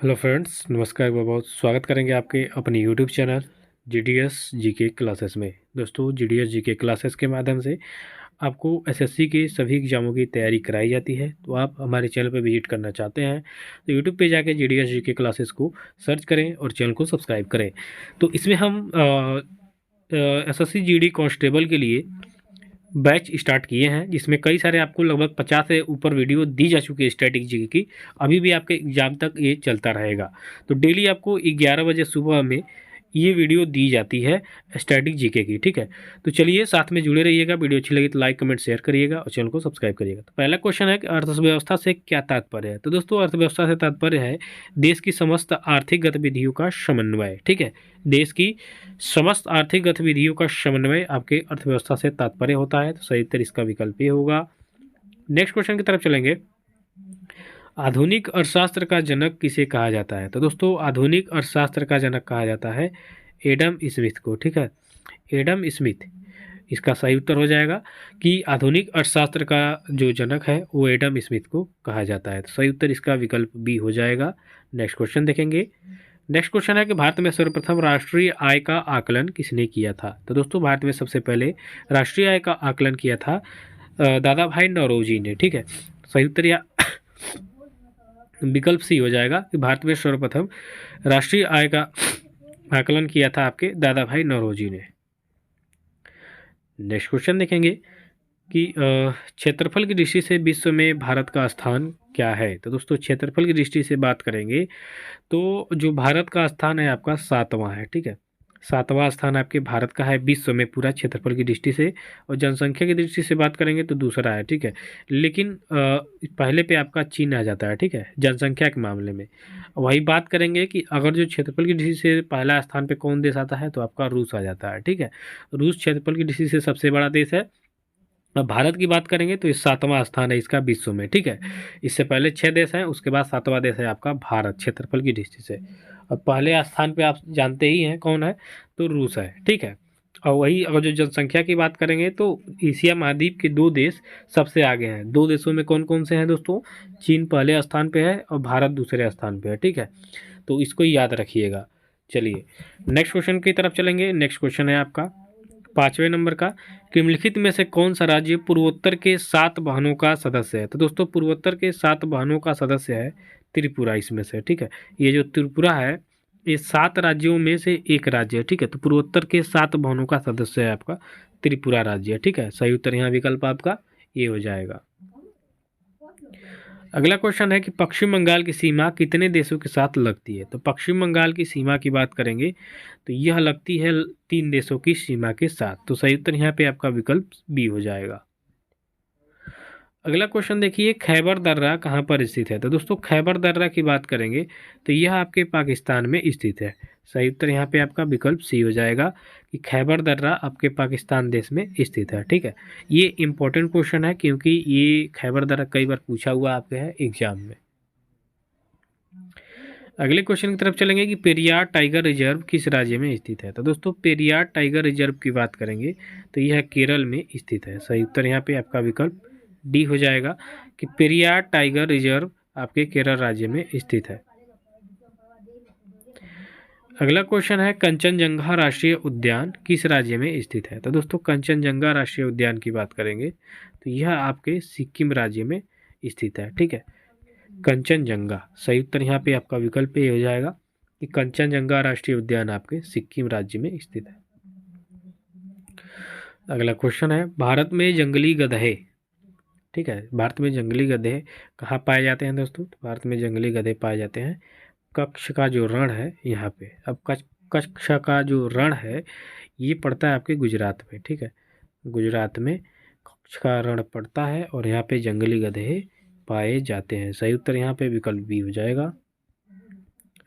Hello friends, नमस्कार। बहुत बहुत स्वागत करेंगे आपके अपने YouTube channel GDS GK classes में। दोस्तों, जीडीएस जीके क्लासेस के माध्यम से आपको एसएससी के सभी एग्जामों की तैयारी कराई जाती है। तो आप हमारे चैनल पर विजिट करना चाहते हैं तो यूट्यूब पे जाके जीडीएस जीके क्लासेस को सर्च करें और चैनल को सब्सक्राइब करें। तो इसमें हम एसएससी जीडी कांस्टेबल के लिए बैच स्टार्ट किए हैं, जिसमें कई सारे आपको लगभग 50 से ऊपर वीडियो दी जा चुकी है स्टैटिक जीके की। अभी भी आपके एग्जाम तक ये चलता रहेगा। तो डेली आपको 11 बजे सुबह में ये वीडियो दी जाती है स्टैटिक जीके की। ठीक है, तो चलिए साथ में जुड़े रहिएगा। वीडियो अच्छी लगी तो लाइक कमेंट शेयर करिएगा और चैनल को सब्सक्राइब करिएगा। तो पहला क्वेश्चन है कि अर्थव्यवस्था से क्या तात्पर्य है। तो दोस्तों, अर्थव्यवस्था से तात्पर्य है देश की समस्त आर्थिक गतिविधियों का समन्वय। ठीक है, देश की समस्त आर्थिक गतिविधियों का समन्वय आपके अर्थव्यवस्था से तात्पर्य होता है। तो सही उत्तर इसका विकल्प ये होगा। नेक्स्ट क्वेश्चन की तरफ चलेंगे। आधुनिक अर्थशास्त्र का जनक किसे कहा जाता है। तो दोस्तों, आधुनिक अर्थशास्त्र का जनक कहा जाता है एडम स्मिथ को। ठीक है, एडम स्मिथ इसका सही उत्तर हो जाएगा कि आधुनिक अर्थशास्त्र का जो जनक है वो एडम स्मिथ को कहा जाता है। तो सही उत्तर इसका विकल्प बी हो जाएगा। नेक्स्ट क्वेश्चन देखेंगे। नेक्स्ट क्वेश्चन है कि भारत में सर्वप्रथम राष्ट्रीय आय का आकलन किसने किया था। तो दोस्तों, भारत में सबसे पहले राष्ट्रीय आय का आकलन किया था दादा भाई नौरोजी ने। ठीक है, सही उत्तर या विकल्प सी हो जाएगा कि भारत में सर्वप्रथम राष्ट्रीय आय का आकलन किया था आपके दादा भाई नौरोजी ने। नेक्स्ट क्वेश्चन देखेंगे कि क्षेत्रफल की दृष्टि से विश्व में भारत का स्थान क्या है। तो दोस्तों, क्षेत्रफल की दृष्टि से बात करेंगे तो जो भारत का स्थान है आपका 7वां है। ठीक है, 7वां स्थान आपके भारत का है विश्व में पूरा क्षेत्रफल की दृष्टि से। और जनसंख्या की दृष्टि से बात करेंगे तो दूसरा है। ठीक है, लेकिन पहले पे आपका चीन आ जाता है। ठीक है, जनसंख्या के मामले में। वही बात करेंगे कि अगर जो क्षेत्रफल की दृष्टि से पहला स्थान पे कौन देश आता है तो आपका रूस आ जाता है। ठीक है, रूस क्षेत्रफल की दृष्टि से सबसे बड़ा देश है। अब भारत की बात करेंगे तो ये 7वां स्थान है इसका विश्व में। ठीक है, इससे पहले 6 देश हैं, उसके बाद 7वां देश है आपका भारत क्षेत्रफल की दृष्टि से। और पहले स्थान पे आप जानते ही हैं कौन है, तो रूस है। ठीक है, और वही अगर जो जनसंख्या की बात करेंगे तो एशिया महाद्वीप के 2 देश सबसे आगे हैं। 2 देशों में कौन कौन से हैं दोस्तों? चीन पहले स्थान पे है और भारत दूसरे स्थान पे है। ठीक है, तो इसको याद रखिएगा। चलिए नेक्स्ट क्वेश्चन की तरफ चलेंगे। नेक्स्ट क्वेश्चन है आपका 5वें नंबर का, निम्नलिखित में से कौन सा राज्य पूर्वोत्तर के 7 बहनों का सदस्य है। तो दोस्तों, पूर्वोत्तर के 7 बहनों का सदस्य है त्रिपुरा इसमें से। ठीक है, ये जो त्रिपुरा है ये 7 राज्यों में से एक राज्य है। ठीक है, तो पूर्वोत्तर के 7 बहनों का सदस्य है आपका त्रिपुरा राज्य। ठीक है, सही उत्तर यहाँ विकल्प आपका ये हो जाएगा। अगला क्वेश्चन है कि पश्चिम बंगाल की सीमा कितने देशों के साथ लगती है। तो पश्चिम बंगाल की सीमा की बात करेंगे तो यह लगती है 3 देशों की सीमा के साथ। तो सही उत्तर यहाँ पे आपका विकल्प बी हो जाएगा। अगला क्वेश्चन देखिए, खैबर दर्रा कहाँ पर स्थित है। तो दोस्तों, खैबर दर्रा की बात करेंगे तो यह आपके पाकिस्तान में स्थित है। सही उत्तर यहाँ पे आपका विकल्प सी हो जाएगा कि खैबर दर्रा आपके पाकिस्तान देश में स्थित है। ठीक है, ये इंपॉर्टेंट क्वेश्चन है क्योंकि ये खैबर दर्रा कई बार पूछा हुआ आपके है एग्जाम में। अगले क्वेश्चन की तरफ चलेंगे कि पेरियार टाइगर रिजर्व किस राज्य में स्थित है। तो दोस्तों, पेरियार टाइगर रिजर्व की बात करेंगे तो यह केरल में स्थित है। सही उत्तर यहाँ पे आपका विकल्प डी हो जाएगा कि पेरियार टाइगर रिजर्व आपके केरल राज्य में स्थित है। अगला क्वेश्चन है कंचनजंगा राष्ट्रीय उद्यान किस राज्य में स्थित है। तो दोस्तों, कंचनजंगा राष्ट्रीय उद्यान की बात करेंगे तो यह आपके सिक्किम राज्य में स्थित है। ठीक है, कंचनजंगा सही उत्तर यहाँ पे आपका विकल्प ये हो जाएगा कि कंचनजंगा राष्ट्रीय उद्यान आपके सिक्किम राज्य में स्थित है। अगला क्वेश्चन है भारत में जंगली गधे। ठीक है, भारत में जंगली गधे कहाँ पाए जाते हैं दोस्तों? तो भारत में जंगली गधे पाए जाते हैं कच्छ का जो रण है यहाँ पे। अब कच्छ का जो रण है ये पड़ता है आपके गुजरात में। ठीक है, गुजरात में कच्छ का रण पड़ता है और यहाँ पे जंगली गधे पाए जाते हैं। सही उत्तर यहाँ पे विकल्प बी हो जाएगा।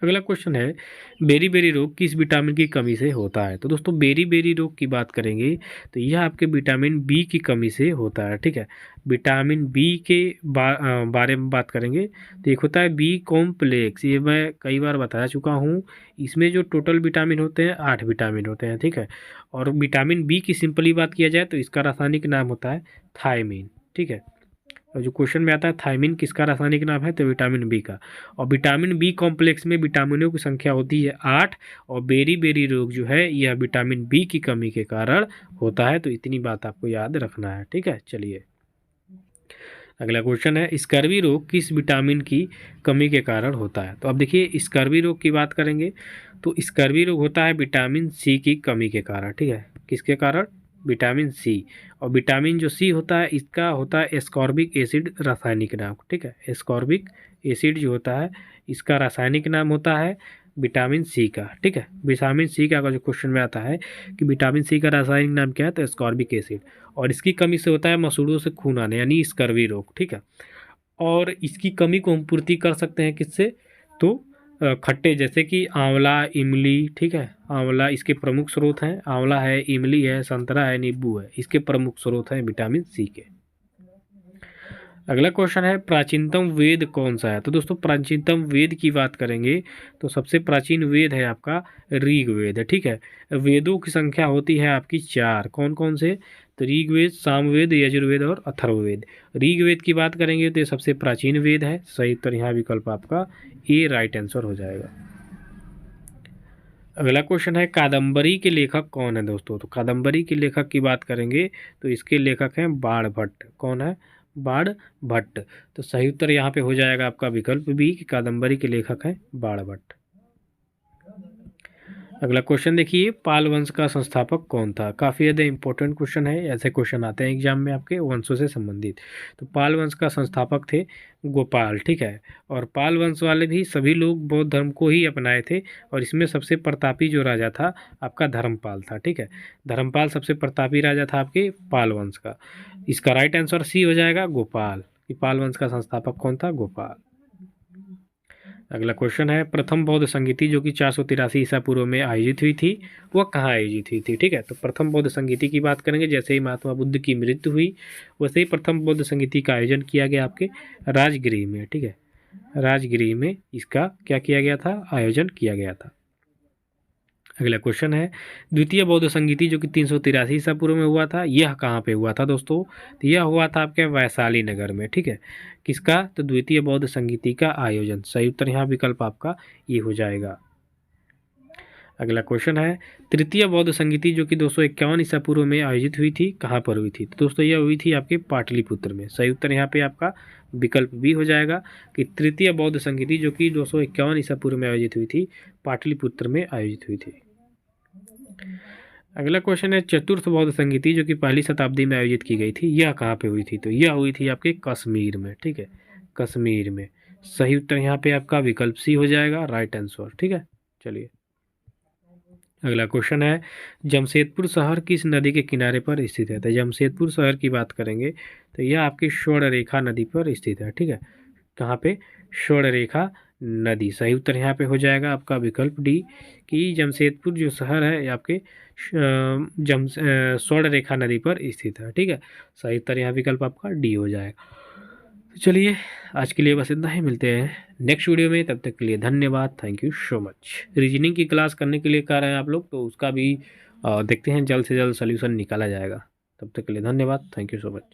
अगला क्वेश्चन है बेरी बेरी रोग किस विटामिन की कमी से होता है। तो दोस्तों, बेरी बेरी रोग की बात करेंगे तो यह आपके विटामिन बी की कमी से होता है। ठीक है, विटामिन बी के बारे में बात करेंगे तो एक होता है बी कॉम्प्लेक्स। ये मैं कई बार बता चुका हूँ। इसमें जो टोटल विटामिन होते हैं 8 विटामिन होते हैं। ठीक है, और विटामिन बी की सिंपली बात किया जाए तो इसका रासायनिक नाम होता है थायमीन। ठीक है, और जो क्वेश्चन में आता है थायमिन किसका रासायनिक नाम है, तो विटामिन बी का। और विटामिन बी कॉम्प्लेक्स में विटामिनों की संख्या होती है 8, और बेरी बेरी रोग जो है यह विटामिन बी की कमी के कारण होता है। तो इतनी बात आपको याद रखना है, ठीक है। चलिए अगला क्वेश्चन है, स्कर्वी रोग किस विटामिन की कमी के कारण होता है। तो अब देखिए स्कर्वी रोग की बात करेंगे तो स्कर्वी रोग होता है विटामिन सी की कमी के कारण, ठीक है। किसके कारण, विटामिन सी। और विटामिन जो सी होता है इसका होता है एस्कॉर्बिक एसिड रासायनिक नाम, ठीक है। एस्कॉर्बिक एसिड जो होता है इसका रासायनिक नाम होता है विटामिन सी का, ठीक है। विटामिन सी का अगर जो क्वेश्चन में आता है कि विटामिन सी का रासायनिक नाम क्या है, तो एस्कॉर्बिक एसिड। और इसकी कमी से होता है मसूड़ों से खून आने यानी स्कर्वी रोग, ठीक है। और इसकी कमी को हम पूर्ति कर सकते हैं किससे, तो खट्टे जैसे कि आंवला, इमली, ठीक है। आंवला इसके प्रमुख स्रोत हैं, आंवला है, इमली है, संतरा है, नींबू है, इसके प्रमुख स्रोत हैं विटामिन सी के। अगला क्वेश्चन है, प्राचीनतम वेद कौन सा है। तो दोस्तों प्राचीनतम वेद की बात करेंगे तो सबसे प्राचीन वेद है आपका ऋग्वेद, ठीक है। वेदों की संख्या होती है आपकी 4, कौन कौन से, तो ऋग्वेद, सामवेद, यजुर्वेद और अथर्ववेद। ऋग्वेद की बात करेंगे तो ये सबसे प्राचीन वेद है। सही उत्तर यहाँ विकल्प आपका ए राइट आंसर हो जाएगा। अगला क्वेश्चन है, कादम्बरी के लेखक कौन है दोस्तों। तो कादम्बरी के लेखक की बात करेंगे तो इसके लेखक हैं बाणभट्ट। कौन है, बाणभट्ट। तो सही उत्तर यहाँ पे हो जाएगा आपका विकल्प बी कि कादम्बरी के लेखक हैं बाणभट्ट। अगला क्वेश्चन देखिए, पाल वंश का संस्थापक कौन था। काफ़ी ज़्यादा इंपॉर्टेंट क्वेश्चन है, ऐसे क्वेश्चन आते हैं एग्जाम में आपके वंशों से संबंधित। तो पाल वंश का संस्थापक थे गोपाल, ठीक है। और पाल वंश वाले भी सभी लोग बौद्ध धर्म को ही अपनाए थे। और इसमें सबसे प्रतापी जो राजा था आपका धर्मपाल था, ठीक है। धर्मपाल सबसे प्रतापी राजा था आपके पाल वंश का। इसका राइट आंसर सी हो जाएगा गोपाल, कि पाल वंश का संस्थापक कौन था, गोपाल। अगला क्वेश्चन है, प्रथम बौद्ध संगीति जो कि 483 ईसा पूर्व में आयोजित हुई थी वह कहाँ आयोजित हुई थी, ठीक है। तो प्रथम बौद्ध संगीति की बात करेंगे, जैसे ही महात्मा बुद्ध की मृत्यु हुई वैसे ही प्रथम बौद्ध संगीति का आयोजन किया गया आपके राजगृह में, ठीक है। राजगृह में इसका क्या किया गया था, आयोजन किया गया था। अगला क्वेश्चन है, द्वितीय बौद्ध संगीति जो कि 383 ईसा पूर्व में हुआ था यह कहाँ पे हुआ था दोस्तों, तो यह हुआ था आपके वैशाली नगर में, ठीक है। किसका, तो द्वितीय बौद्ध संगीति का आयोजन। सही उत्तर यहाँ विकल्प आपका ये हो जाएगा। अगला क्वेश्चन है, तृतीय बौद्ध संगीति जो कि 251 ईसा पूर्व में आयोजित हुई थी कहाँ पर हुई थी, तो दोस्तों यह हुई थी आपके पाटलिपुत्र में। सही उत्तर यहाँ पे आपका विकल्प बी हो जाएगा कि तृतीय बौद्ध संगीति जो कि 251 ईसा पूर्व में आयोजित हुई थी पाटलिपुत्र में आयोजित हुई थी। अगला क्वेश्चन है, चतुर्थ बौद्ध संगीति जो कि पहली शताब्दी में आयोजित की गई थी यह कहाँ पे हुई थी, तो यह हुई थी आपके कश्मीर में, ठीक है। कश्मीर में। सही उत्तर यहाँ पे आपका विकल्प सी हो जाएगा, राइट आंसर, ठीक है। चलिए अगला क्वेश्चन है, जमशेदपुर शहर किस नदी के किनारे पर स्थित है। तो जमशेदपुर शहर की बात करेंगे तो यह आपकी स्वर्णरेखा नदी पर स्थित है, ठीक है। कहाँ पे, स्वर्णरेखा नदी। सही उत्तर यहाँ पे हो जाएगा आपका विकल्प डी कि जमशेदपुर जो शहर है ये आपके स्वर्णरेखा नदी पर स्थित है, ठीक है। सही उत्तर यहाँ विकल्प आपका डी हो जाएगा। तो चलिए आज के लिए बस इतना ही, मिलते हैं नेक्स्ट वीडियो में, तब तक के लिए धन्यवाद, thank you so much. Reasoning की क्लास करने के लिए कह रहे हैं आप लोग, तो उसका भी देखते हैं जल्द से जल्द सोल्यूशन निकाला जाएगा। तब तक के लिए धन्यवाद, थैंक यू सो मच।